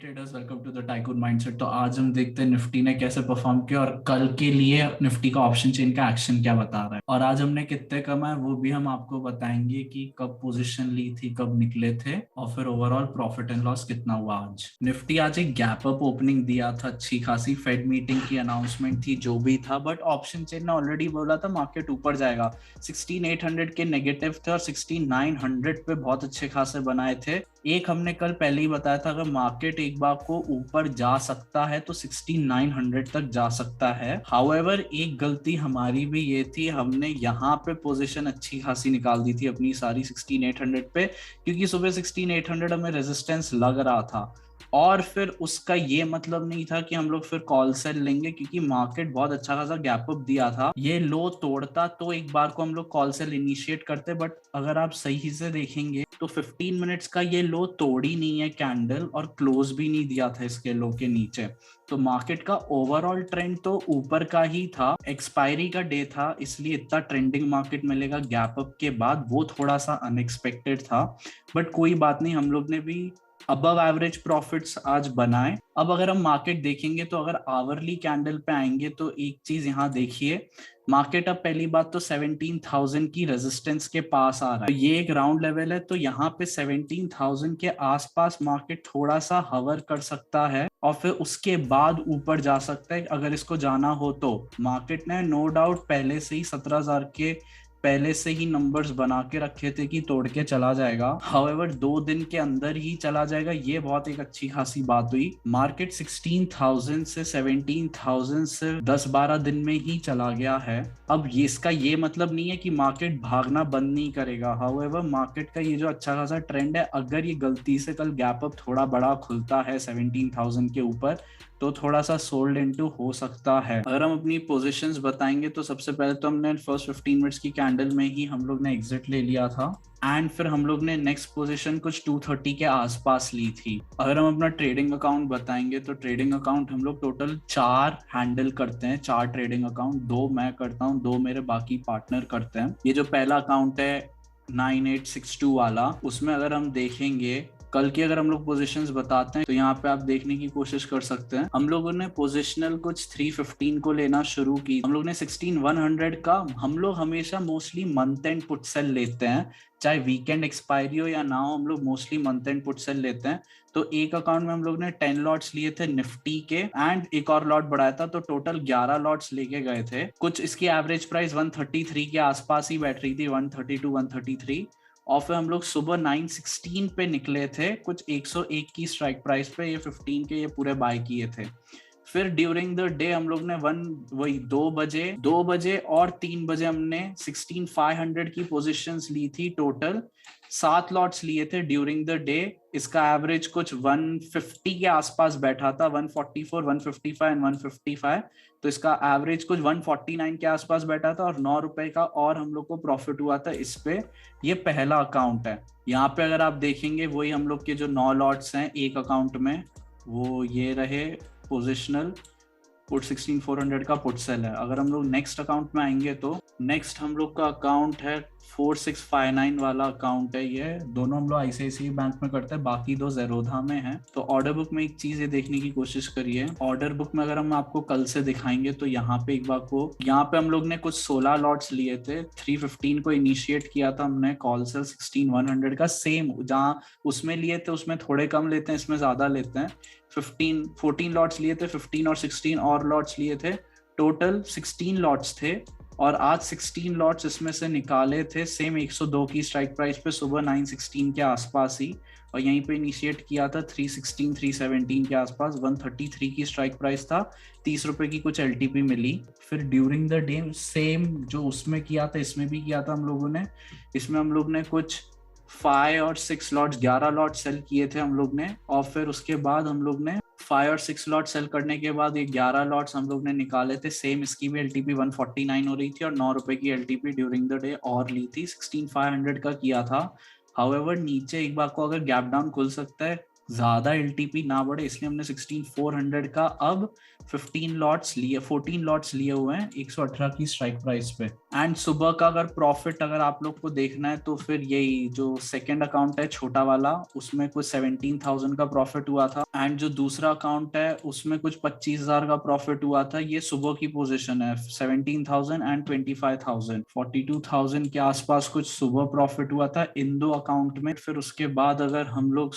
Traders, welcome to the tycoon mindset. तो आज हम देखते हैं निफ्टी ने कैसे परफॉर्म किया और कल के लिए निफ्टी का ऑप्शन चेन का एक्शन क्या बता रहा है, और आज हमने कितने कमाए वो भी हम आपको बताएंगे कि कब पोजीशन ली थी, कब निकले थे, और फिर ओवरऑल प्रॉफिट एंड लॉस कितना हुआ। आज निफ्टी आज एक गैप अप ओपनिंग दिया था, अच्छी खासी फेड मीटिंग की अनाउंसमेंट थी जो भी था, बट ऑप्शन चेन ने ऑलरेडी बोला था मार्केट ऊपर जाएगा। 16,800 के नेगेटिव थे और 16,900 पे बहुत अच्छे खासे बनाए थे। एक हमने कल पहले ही बताया था, अगर मार्केट एक बार को ऊपर जा सकता है तो 16,900 तक जा सकता है। हाउएवर एक गलती हमारी भी ये थी, हमने यहाँ पे पोजीशन अच्छी खासी निकाल दी थी अपनी सारी 16,800 पे, क्योंकि सुबह 16,800 हमें रेजिस्टेंस लग रहा था। और फिर उसका ये मतलब नहीं था कि हम लोग फिर कॉल सेल लेंगे, क्योंकि मार्केट बहुत अच्छा खासा गैप अप दिया था। ये लो तोड़ता तो एक बार को हम लोग कॉल सेल इनिशिएट करते, बट अगर आप सही से देखेंगे तो 15 मिनट्स का ये लो तोड़ी नहीं है कैंडल, और क्लोज भी नहीं दिया था इसके लो के नीचे। तो मार्केट का ओवरऑल ट्रेंड तो ऊपर का ही था। एक्सपायरी का डे था, इसलिए इतना ट्रेंडिंग मार्केट मिलेगा गैप अप के बाद, वो थोड़ा सा अनएक्सपेक्टेड था। बट कोई बात नहीं, हम लोग ने भी अबव एवरेज प्रॉफिट्स आज बनाए। अब अगर हम मार्केट देखेंगे तो अगर आवरली कैंडल पे आएंगे तो एक चीज यहाँ देखिए, मार्केट अब पहली बात तो 17,000 की रेजिस्टेंस के पास आ रहा है। तो ये एक राउंड लेवल है, तो यहाँ पे 17,000 के आसपास मार्केट थोड़ा सा हवर कर सकता है और फिर उसके बाद ऊपर जा सकता है अगर इसको जाना हो तो। मार्केट ने नो डाउट पहले से ही 17,000 के पहले से ही नंबर्स बना के रखे थे कि तोड़ के चला जाएगा। हाउएवर 2 दिन के अंदर ही चला जाएगा, ये बहुत एक अच्छी खासी बात हुई। मार्केट 16,000 से 17,000 से 10-12 दिन में ही चला गया है। अब ये इसका ये मतलब नहीं है कि मार्केट भागना बंद नहीं करेगा। हाउएवर मार्केट का ये जो अच्छा खासा ट्रेंड है, अगर ये गलती से कल गैप अप थोड़ा बड़ा खुलता है 17,000 के ऊपर, तो थोड़ा सा सोल्ड इनटू हो सकता है। अगर हम अपनी पोजीशंस बताएंगे तो सबसे पहले तो हमने फर्स्ट 15 मिनट्स की कैंडल में ही हम लोग ने एग्जिट ले लिया था, एंड फिर हम लोग ने नेक्स्ट पोजीशन कुछ 230 के आसपास ली थी। अगर हम अपना ट्रेडिंग अकाउंट बताएंगे तो ट्रेडिंग अकाउंट हम लोग टोटल 4 हैंडल करते हैं, 4 ट्रेडिंग अकाउंट, 2 मैं करता हूँ, 2 मेरे बाकी पार्टनर करते हैं। ये जो पहला अकाउंट है 9862 वाला, उसमें अगर हम देखेंगे कल की अगर हम लोग पोजीशंस बताते हैं तो यहाँ पे आप देखने की कोशिश कर सकते हैं। हम लोगों ने पोजिशनल कुछ 315 को लेना शुरू की, हम लोग ने 16,100 का, हम लोग हमेशा mostly month and put sell लेते हैं, चाहे वीकेंड एक्सपायरी हो या ना हो, हम लोग mostly month and put sell लेते हैं। तो एक अकाउंट में हम लोग ने 10 लॉट्स लिए थे निफ्टी के, एंड एक और लॉट बढ़ाया था, तो टोटल 11 लॉट्स लेके गए थे। कुछ इसकी एवरेज प्राइस 133 के आसपास ही बैठ रही थी, 132 133। और फिर हम लोग सुबह 916 पे निकले थे, कुछ 101 की स्ट्राइक प्राइस पे, ये 15 के ये पूरे बाय किए थे। फिर ड्यूरिंग द डे हम लोग ने 2 बजे और 3 बजे हमने 16,500 की पोजीशंस ली थी। टोटल 7 लॉट्स लिए थे ड्यूरिंग द डे। इसका एवरेज कुछ 150 के आसपास बैठा था, 144 155 एंड 155। तो इसका एवरेज कुछ 149 के आसपास बैठा था, और 9 रुपए का और हम लोग को प्रॉफिट हुआ था इस पे। ये पहला अकाउंट है। यहाँ पे अगर आप देखेंगे वही हम लोग के जो 9 लॉट्स हैं एक अकाउंट में, वो ये रहे पोजिशनल पुट 16,400 का पुट सेल है। अगर हम लोग नेक्स्ट अकाउंट में आएंगे तो नेक्स्ट हम लोग का अकाउंट है 4659 वाला अकाउंट है। ये दोनों हम लोग आईसीआईसीआई बैंक में करते हैं, बाकी 2 ज़ेरोधा में है। तो ऑर्डर बुक में एक चीज ये देखने की कोशिश करिए, ऑर्डर बुक में अगर हम आपको कल से दिखाएंगे तो यहाँ पे एक बार को, यहाँ पे हम लोग ने कुछ 16 लॉट्स लिए थे, 315 को इनिशिएट किया था हमने कॉल सेल 16,100 का, सेम जहाँ उसमें लिए थे उसमें थोड़े कम लेते हैं, इसमें ज्यादा लेते हैं। 14 लॉट्स लिए थे, 15 और 16 और लॉट्स लिए थे, टोटल 16 लॉट्स थे। और आज 16 लॉट्स इसमें से निकाले थे सेम 102 की स्ट्राइक प्राइस पे, सुबह 916 के आसपास ही, और यहीं पे इनिशिएट किया था 316 317 के आसपास, 133 की स्ट्राइक प्राइस था, 30 रुपए की कुछ एलटीपी मिली। फिर ड्यूरिंग द डे सेम जो उसमें किया था इसमें भी किया था हम लोगों ने। इसमें हम लोग ने कुछ 5 और 6 लॉट्स, 11 लॉट सेल किए थे हम लोग ने, और फिर उसके बाद हम लोग ने 5 और 6 लॉट सेल करने के बाद ये 11 लॉट्स हम लोग ने निकाले थे। सेम इसकी भी एलटीपी 149 हो रही थी, और 9 रुपए की एलटीपी ड्यूरिंग द डे और ली थी, 16,500 का किया था। हाउएवर नीचे एक बार को अगर गैप डाउन खुल सकता है, ज्यादा एलटीपी ना बढ़े, इसलिए हमने 16,400 का अब 14 लॉट्स लिए हुए हैं 118 की स्ट्राइक प्राइस पे। एंड सुबह का अगर प्रॉफिट अगर आप लोग को देखना है तो फिर यही जो सेकंड अकाउंट है छोटा वाला, उसमें कुछ 17,000 का प्रॉफिट हुआ था। एंड जो दूसरा अकाउंट है उसमें कुछ 25,000 का प्रॉफिट हुआ था। ये सुबह की पोजीशन है, 17,000 एंड 25,000, 42,000 के आसपास कुछ सुबह प्रॉफिट हुआ था इन दो अकाउंट में। फिर उसके बाद अगर हम लोग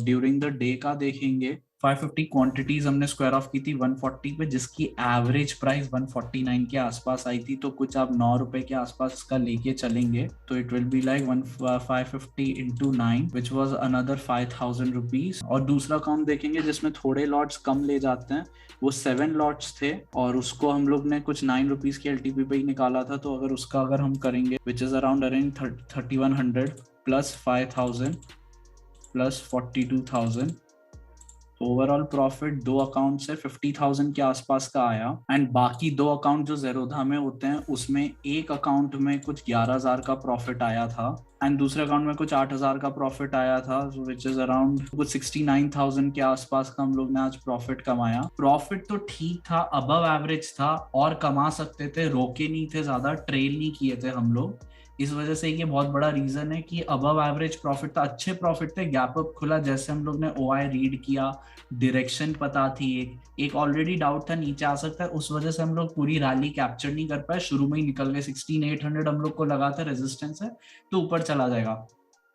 ड्यूरिंग द डे का देखेंगे, 550 क्वांटिटीज हमने स्क्वायर ऑफ की थी 140 पे, जिसकी एवरेज प्राइस 149 के आसपास आई थी। तो कुछ आप 9 रुपए के आसपास इसका लेके चलेंगे तो it will be like 550 into 9 which was another 5,000 rupees. और दूसरा अकाउंट देखेंगे जिसमें थोड़े लॉट्स कम ले जाते हैं, वो 7 लॉट्स थे और उसको हम लोग ने कुछ 9 रुपीज के एलटीपी पे ही निकाला था। तो अगर उसका अगर हम करेंगे which is around 3100 plus 5,000 plus 42,000, तो ओवरऑल प्रॉफिट दो अकाउंट से 50,000 के आसपास का आया। एंड बाकी दो अकाउंट जो जेरोधा में होते हैं उसमें एक अकाउंट में कुछ 11,000 का प्रॉफिट आया था एंड दूसरे अकाउंट में कुछ 8,000 का प्रॉफिट आया था, विच इज अराउंड कुछ 69,000 के आसपास का हम लोग ने आज प्रॉफिट कमाया। प्रॉफिट तो ठीक था, अबव एवरेज था और कमा सकते थे, रोके नहीं थे, ज्यादा ट्रेल नहीं किए थे हम लोग। इस वजह से ये बहुत बड़ा रीजन है कि अबव एवरेज प्रॉफिट था, अच्छे प्रॉफिट थे, गैप अप खुला जैसे हम लोग ने ओआई रीड किया, डायरेक्शन पता थी, एक ऑलरेडी डाउट था नीचे आ सकता है, उस वजह से हम लोग पूरी रैली कैप्चर नहीं कर पाए, शुरू में ही निकल गए। 16,800 हम लोग को लगा था रेजिस्टेंस है तो ऊपर चला जाएगा।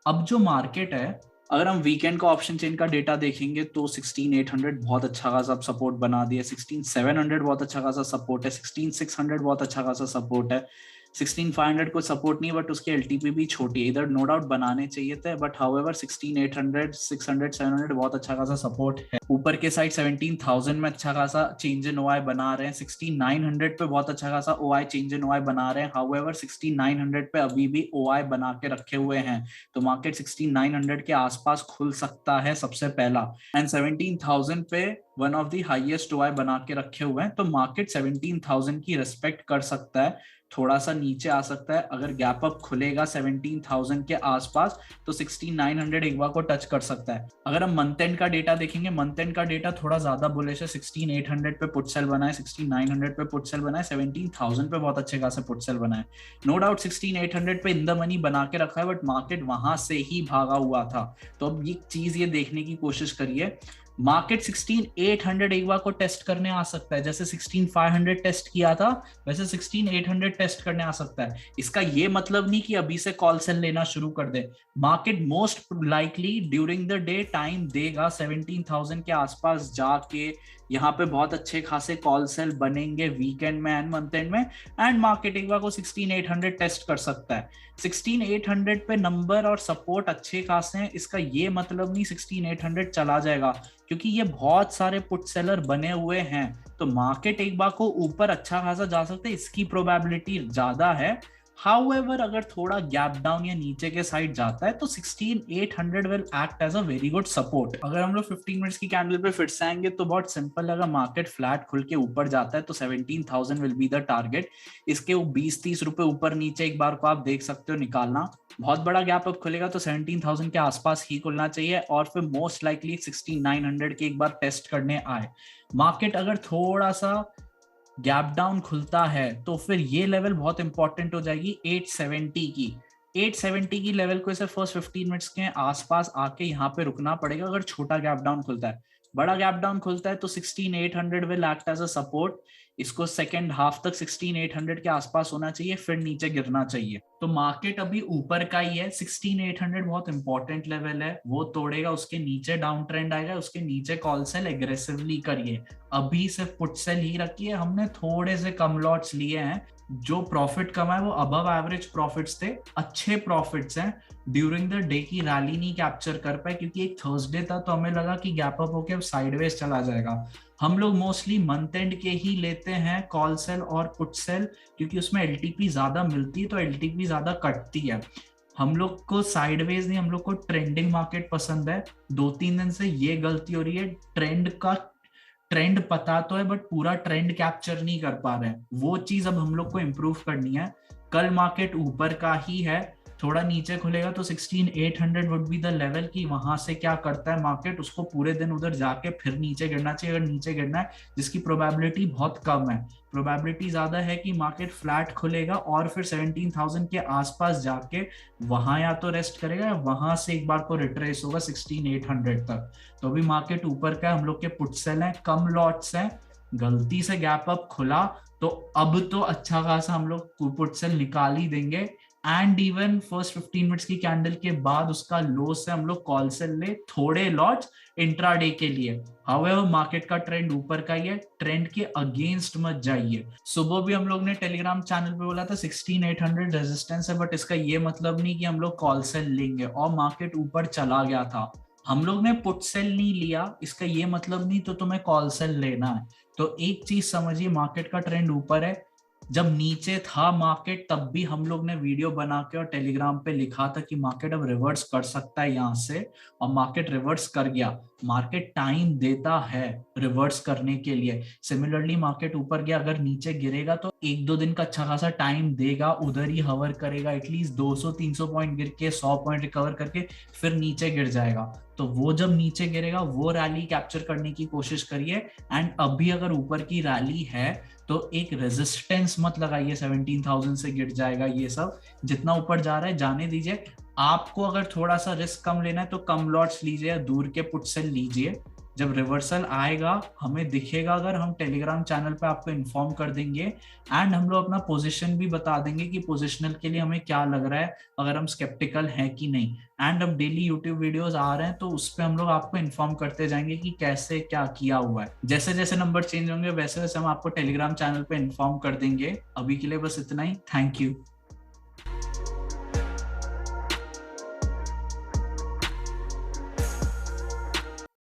अब जो मार्केट है, अगर हम वीकेंड का ऑप्शन चेन का डेटा देखेंगे तो 16,800 बहुत अच्छा खासा सपोर्ट बना दिया, 16,700 बहुत अच्छा खासा सपोर्ट है, 16,600 बहुत अच्छा खासा सपोर्ट है, 16,500 को सपोर्ट नहीं, बट उसके एलटीपी भी छोटी है, इधर नो डाउट बनाने चाहिए थे, बट हाउएवर 16,800 600 700 बहुत अच्छा खासा सपोर्ट है। ऊपर के साइड 17,000 में अच्छा खासा चेंज इन ओआई बना रहे हैं, 16,900 पे बहुत अच्छा खासा ओआई चेंज इन ओआई बना रहे हैं, हाउएवर 16,900 पे अभी भी ओआई बना के रखे हुए हैं, तो मार्केट 16,900 के आसपास खुल सकता है सबसे पहला। एंड 17,000 पे one of the highest OI बना के रखे हुए हैं, तो मार्केट 17,000 की रिस्पेक्ट कर सकता है, थोड़ा सा नीचे आ सकता है। अगर गैप अप खुलेगा 17,000 के आसपास तो 16,900 एक बार को टच कर सकता है। अगर हम मंथ एंड का डेटा देखेंगे, मंथ एंड का डेटा थोड़ा ज्यादा बुलिश है, 16,800 पे पुट सेल बनाए, 16,900 पे पुट सेल बनाए, 17,000 पे बहुत अच्छे खासे पुट सेल बनाए। नो डाउट 16,800 पे इन द मनी बना के रखा है, बट मार्केट वहां से ही भागा हुआ था। तो अब ये चीज ये देखने की कोशिश करिए, मार्केट 16,800 एक बार को टेस्ट करने आ सकता है, जैसे 16,500 टेस्ट किया था वैसे 16,800 टेस्ट करने आ सकता है। इसका ये मतलब नहीं कि अभी से कॉल सेल लेना शुरू कर दे, market most likely during the day time देगा 17,000 के आसपास जाके, यहाँ पे बहुत अच्छे खासे कॉल सेल बनेंगे वीकेंड में एंड मंथ एंड में, एंड मार्केट एक बार को 16,800 टेस्ट कर सकता है। 16,800 पे नंबर और सपोर्ट अच्छे खासे हैं, इसका ये मतलब नहीं 16,800 चला जाएगा, क्योंकि ये बहुत सारे पुट सेलर बने हुए हैं, तो मार्केट एक बार को ऊपर अच्छा खासा जा सकता है, इसकी प्रोबेबिलिटी ज्यादा है। हाउएवर अगर थोड़ा गैप डाउन या नीचे के साइड जाता है तो 16,800 will act as a very good support. अगर हम लोग 15 मिनट्स की कैंडल पे फिर से आएंगे तो बहुत सिंपल है, अगर मार्केट फ्लैट खुल के ऊपर जाता है तो 17,000 विल बी द टारगेट। इसके वो 20-30 रुपए ऊपर नीचे एक बार को आप देख सकते हो निकालना, बहुत बड़ा गैप अप खुलेगा तो 17,000 के आसपास ही खुलना चाहिए, और फिर मोस्ट लाइकली 16,900 के एक बार टेस्ट करने आए। मार्केट अगर थोड़ा सा गैप डाउन खुलता है तो फिर ये लेवल बहुत इंपॉर्टेंट हो जाएगी 870 की। 870 की लेवल को इसे फर्स्ट 15 मिनट्स के आसपास आके यहाँ पे रुकना पड़ेगा अगर छोटा गैप डाउन खुलता है। बड़ा गैप डाउन खुलता है तो 16,800 will act as a support, इसको सेकंड हाफ तक 16,800 के आसपास होना चाहिए, फिर नीचे गिरना चाहिए। तो मार्केट अभी ऊपर का ही है, 16,800 बहुत इंपॉर्टेंट लेवल है, वो तोड़ेगा उसके नीचे डाउन ट्रेंड आएगा, उसके नीचे कॉल सेल एग्रेसिवली करिए। अभी सिर्फ पुट सेल ही रखिए, हमने थोड़े से कम लॉट्स लिए हैं, जो प्रॉफिट कमाए वो अबव एवरेज प्रॉफिट्स थे, अच्छे प्रॉफिट्स हैं। ड्यूरिंग द डे की रैली नहीं कैप्चर कर पाए क्योंकि एक थर्सडे था तो हमें लगा कि गैप अप होके साइडवेज चला जाएगा। हम लोग मोस्टली मंथ एंड के ही लेते हैं कॉल सेल और पुट सेल, क्योंकि उसमें एलटीपी ज्यादा मिलती है तो एलटीपी ज्यादा कटती है। हम लोग को साइडवेज नहीं, हम लोग को ट्रेंडिंग मार्केट पसंद है। 2-3 दिन से ये गलती हो रही है, ट्रेंड पता तो है बट पूरा ट्रेंड कैप्चर नहीं कर पा रहे हैं, वो चीज अब हम लोग को इम्प्रूव करनी है। कल मार्केट ऊपर का ही है थोड़ा नीचे खुलेगा तो 16,800 वुड बी द लेवल की वहां से क्या करता है मार्केट, उसको पूरे दिन उधर जाके फिर नीचे गिरना चाहिए। अगर नीचे गिरना है, जिसकी प्रोबेबिलिटी बहुत कम है, प्रोबेबिलिटी ज्यादा है कि मार्केट फ्लैट खुलेगा और फिर 17,000 के आसपास जाके वहां या तो रेस्ट करेगा या वहां से एक बार को रिट्रेस होगा 16,800 तक। तो अभी मार्केट ऊपर का, हम लोग के पुट सेल है, कम लॉट्स हैं, गलती से गैप अप खुला तो अब तो अच्छा खासा हम लोग पुट सेल निकाल ही देंगे। एंड इवन फर्स्ट 15 मिनट्स की कैंडल के बाद उसका लो से हम लोग कॉल सेल ले थोड़े लॉट्स इंट्राडे के लिए। हाउएवर मार्केट का ट्रेंड ऊपर का ही है, ट्रेंड के अगेंस्ट मत जाइए। सुबह भी हम लोग ने टेलीग्राम चैनल पे बोला था 16,800 रेजिस्टेंस है, बट इसका ये मतलब नहीं कि हम लोग कॉल सेल लेंगे, और मार्केट ऊपर चला गया था, हम लोग ने पुट सेल नहीं लिया, इसका ये मतलब नहीं तो तुम्हें कॉल सेल लेना है। तो एक चीज समझिए, मार्केट का ट्रेंड ऊपर है। जब नीचे था मार्केट तब भी हम लोग ने वीडियो बना के और टेलीग्राम पे लिखा था कि मार्केट अब रिवर्स कर सकता है यहाँ से, और मार्केट रिवर्स कर गया। मार्केट टाइम देता है रिवर्स करने के लिए। सिमिलरली मार्केट ऊपर गया, अगर नीचे गिरेगा तो 1-2 दिन का अच्छा खासा टाइम देगा, उधर ही हवर करेगा, एटलीस्ट 200-300 पॉइंट गिर के 100 पॉइंट रिकवर करके फिर नीचे गिर जाएगा। तो वो जब नीचे गिरेगा वो रैली कैप्चर करने की कोशिश करिए। एंड अभी अगर ऊपर की रैली है तो एक रेजिस्टेंस मत लगाइए 17,000 से गिर जाएगा ये सब, जितना ऊपर जा रहा है जाने दीजिए। आपको अगर थोड़ा सा रिस्क कम लेना है तो कम लॉट्स लीजिए या दूर के पुट सेल लीजिए। जब रिवर्सल आएगा हमें दिखेगा, अगर हम टेलीग्राम चैनल पे आपको इन्फॉर्म कर देंगे, एंड हम लोग अपना पोजीशन भी बता देंगे कि पोजिशनल के लिए हमें क्या लग रहा है, अगर हम स्केप्टिकल हैं कि नहीं। एंड अब डेली यूट्यूब वीडियोस आ रहे हैं तो उस पर हम लोग आपको इन्फॉर्म करते जाएंगे कि कैसे क्या किया हुआ है। जैसे जैसे नंबर चेंज होंगे वैसे वैसे हम आपको टेलीग्राम चैनल पे इन्फॉर्म कर देंगे। अभी के लिए बस इतना ही, थैंक यू।